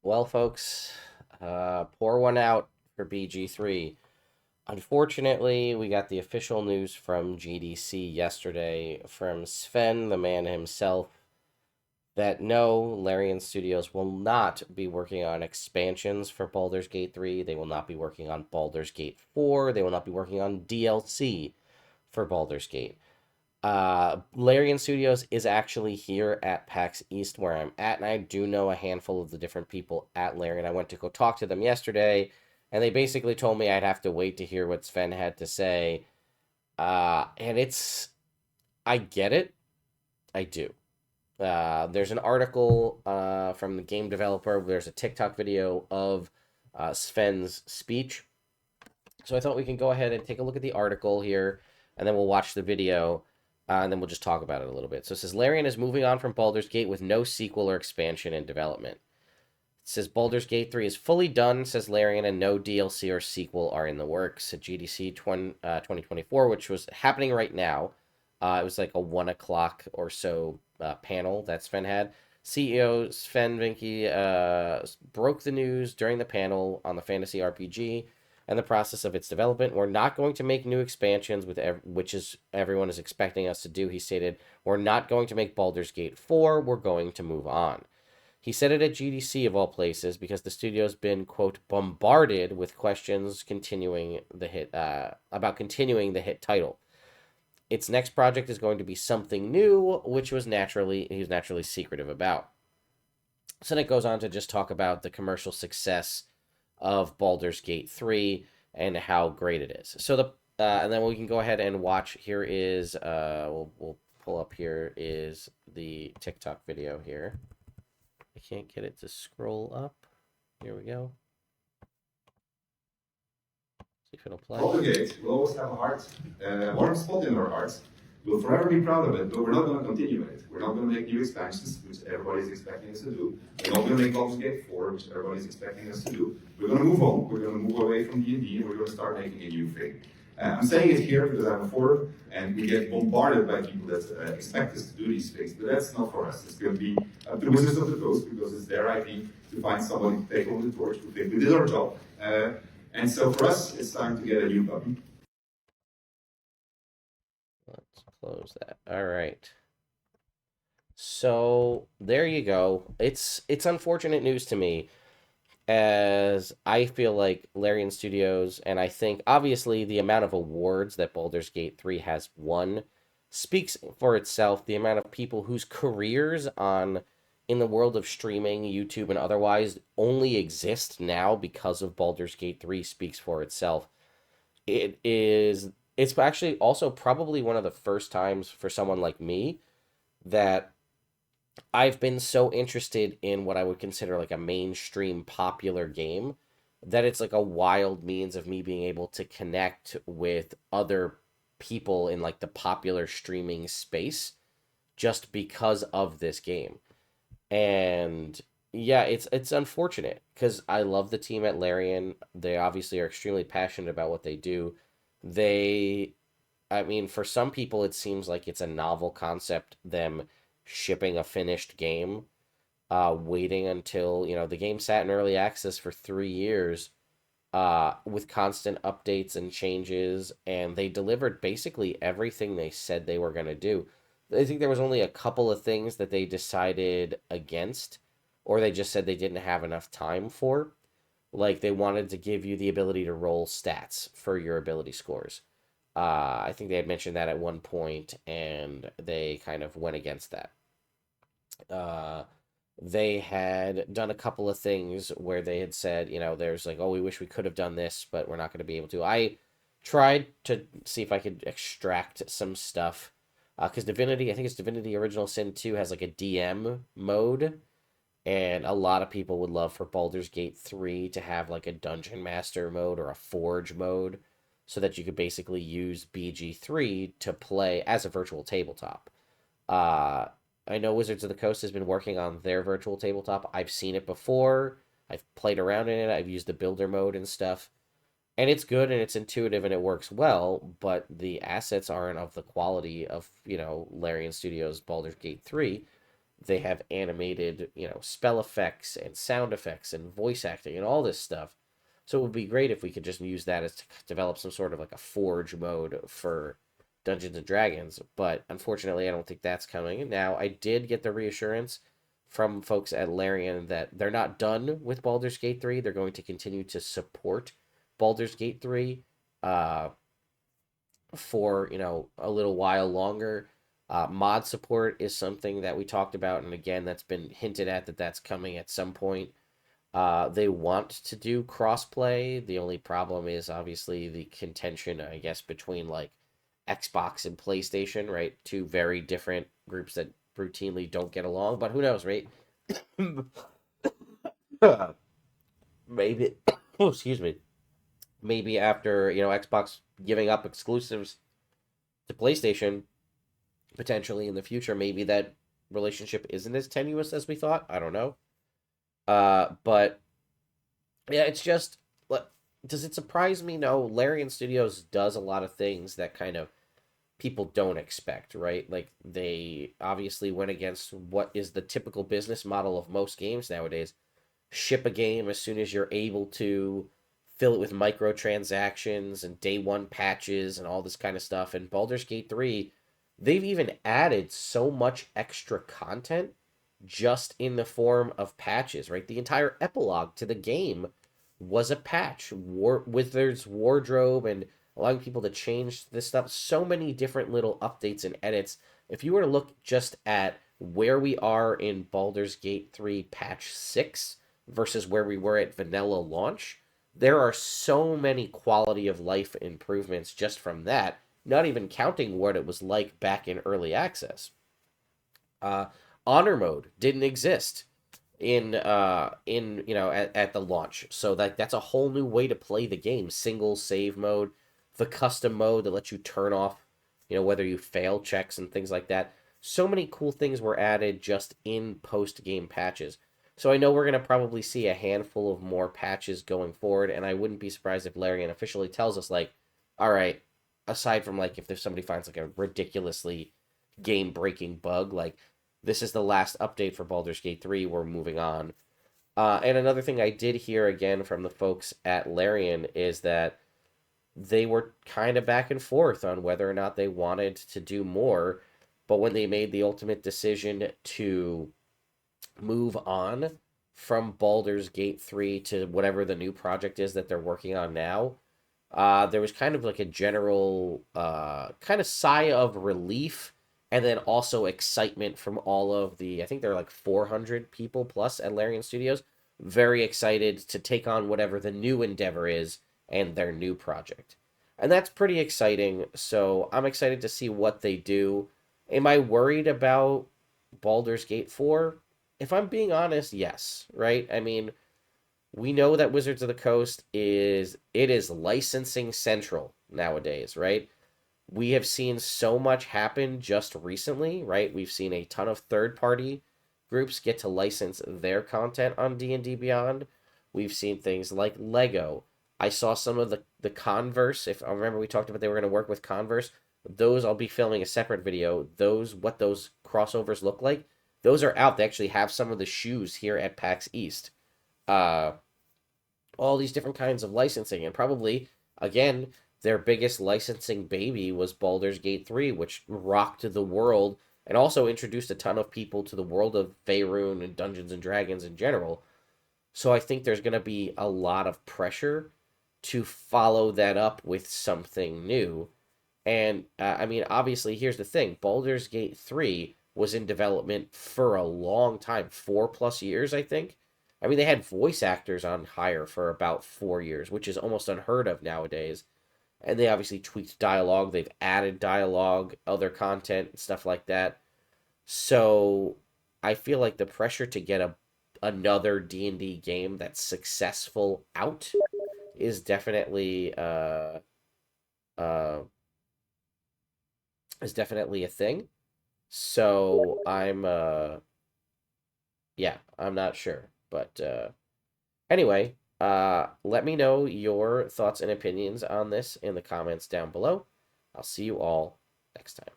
Well, folks, pour one out for BG3. Unfortunately, we got the official news from GDC yesterday from Sven, the man himself, that no, Larian Studios will not be working on expansions for Baldur's Gate 3. They will not be working on Baldur's Gate 4. They will not be working on DLC for Baldur's Gate. Larian Studios is actually here at PAX East where I'm at, and I do know a handful of the different people at Larian. I went to go talk to them yesterday, and they basically told me I'd have to wait to hear what Sven had to say. And I get it. I do. There's an article from the game developer. There's a TikTok video of Sven's speech. So I thought we can go ahead and take a look at the article here, and then we'll watch the video, and then we'll just talk about it a little bit. So it says Larian is moving on from Baldur's Gate with no sequel or expansion in development. It says Baldur's Gate 3 is fully done, says Larian, and no DLC or sequel are in the works. At GDC 2024, which was happening right now, it was like a 1 o'clock or so panel that Sven had. CEO Sven Vinke broke the news during the panel on the fantasy RPG and the process of its development. We're not going to make new expansions, which is everyone is expecting us to do. He stated, "We're not going to make Baldur's Gate 4. We're going to move on." He said it at GDC of all places because the studio's been, quote, bombarded with questions about continuing the hit title. Its next project is going to be something new, which he was naturally secretive about. So then it goes on to just talk about the commercial success of Baldur's Gate 3 and how great it is. So and then we can go ahead and watch. Here is we'll pull up. Here is the TikTok video here. I can't get it to scroll up. Here we go. See if it'll play. Baldur Gate will always have a warm spot in our hearts. We'll forever be proud of it, but we're not going to continue with it. We're not going to make new expansions, which everybody's expecting us to do. We're not going to make Baldur's Gate 4, which everybody's expecting us to do. We're going to move on. We're going to move away from D&D, and we're going to start making a new thing. I'm saying it here because I'm a forum, and we get bombarded by people that expect us to do these things, but that's not for us. It's going to be up to the Wizards of the Coast, because it's their IP to find somebody to take on the torch, to think we did our job. And so for us, it's time to get a new puppy. Let's close that. All right. So there you go. It's unfortunate news to me, as I feel like Larian Studios, and I think obviously the amount of awards that Baldur's Gate 3 has won speaks for itself. The amount of people whose careers in the world of streaming, YouTube, and otherwise only exist now because of Baldur's Gate 3 speaks for itself. It's actually also probably one of the first times for someone like me that I've been so interested in what I would consider like a mainstream popular game that it's like a wild means of me being able to connect with other people in like the popular streaming space just because of this game. And yeah, it's unfortunate because I love the team at Larian. They obviously are extremely passionate about what they do. I mean, for some people, it seems like it's a novel concept, them shipping a finished game, waiting until, the game sat in early access for 3 years, with constant updates and changes, and they delivered basically everything they said they were going to do. I think there was only a couple of things that they decided against, or they just said they didn't have enough time for. Like they wanted to give you the ability to roll stats for your ability scores. I think they had mentioned that at one point, and they kind of went against that. They had done a couple of things where they had said, there's like, oh, we wish we could have done this, but we're not going to be able to. I tried to see if I could extract some stuff, because Divinity, I think it's Divinity Original Sin 2 has like a DM mode, and a lot of people would love for Baldur's Gate 3 to have like a Dungeon Master mode or a Forge mode, so that you could basically use BG3 to play as a virtual tabletop. I know Wizards of the Coast has been working on their virtual tabletop. I've seen it before. I've played around in it. I've used the builder mode and stuff. And it's good and it's intuitive and it works well, but the assets aren't of the quality of, Larian Studios' Baldur's Gate 3. They have animated, spell effects and sound effects and voice acting and all this stuff. So it would be great if we could just use that as to develop some sort of like a forge mode for Dungeons and Dragons. But unfortunately, I don't think that's coming. Now, I did get the reassurance from folks at Larian that they're not done with Baldur's Gate 3. They're going to continue to support Baldur's Gate 3 uh, for, a little while longer. Mod support is something that we talked about, and again, that's been hinted at that that's coming at some point. They want to do crossplay. The only problem is obviously the contention, I guess, between like Xbox and PlayStation, right? Two very different groups that routinely don't get along, but who knows, right? Maybe, oh, excuse me. Maybe after, Xbox giving up exclusives to PlayStation, potentially in the future, maybe that relationship isn't as tenuous as we thought. I don't know. But yeah, it's just, does it surprise me? No, Larian Studios does a lot of things that kind of people don't expect, right? Like they obviously went against what is the typical business model of most games nowadays. Ship a game as soon as you're able to, fill it with microtransactions and day one patches and all this kind of stuff. And Baldur's Gate 3, they've even added so much extra content just in the form of patches, right? The entire epilogue to the game was a patch. Wizard's wardrobe and allowing people to change this stuff. So many different little updates and edits. If you were to look just at where we are in Baldur's Gate 3 patch 6 versus where we were at vanilla launch, there are so many quality of life improvements just from that, not even counting what it was like back in early access. Uh, Honor mode didn't exist in at the launch, so that's a whole new way to play the game. Single save mode, the custom mode that lets you turn off, whether you fail checks and things like that. So many cool things were added just in post game patches. So I know we're going to probably see a handful of more patches going forward, and I wouldn't be surprised if Larian officially tells us, like, all right, aside from, like, if there's somebody finds, like, a ridiculously game-breaking bug, like, this is the last update for Baldur's Gate 3, we're moving on. And another thing I did hear, again, from the folks at Larian is that they were kind of back and forth on whether or not they wanted to do more, but when they made the ultimate decision to move on from Baldur's Gate 3 to whatever the new project is that they're working on now, there was kind of like a general kind of sigh of relief and then also excitement from all of the, I think there are like 400 people plus at Larian Studios, very excited to take on whatever the new endeavor is and their new project. And that's pretty exciting, so I'm excited to see what they do. Am I worried about Baldur's Gate 4? If I'm being honest, yes, right? I mean, we know that Wizards of the Coast is licensing central nowadays, right? We have seen so much happen just recently, right? We've seen a ton of third-party groups get to license their content on D&D Beyond. We've seen things like Lego. I saw some of the Converse. If I remember, we talked about they were going to work with Converse. Those, I'll be filming a separate video. What those crossovers look like. Those are out. They actually have some of the shoes here at PAX East. All these different kinds of licensing. And probably, again, their biggest licensing baby was Baldur's Gate 3, which rocked the world and also introduced a ton of people to the world of Faerun and Dungeons and Dragons in general. So I think there's going to be a lot of pressure to follow that up with something new. And, I mean, obviously, here's the thing. Baldur's Gate 3 was in development for a long time, 4+ years, I think. I mean, they had voice actors on hire for about 4 years, which is almost unheard of nowadays. And they obviously tweaked dialogue. They've added dialogue, other content, stuff like that. So I feel like the pressure to get another D&D game that's successful out is definitely uh, a thing. So I'm not sure. But anyway, let me know your thoughts and opinions on this in the comments down below. I'll see you all next time.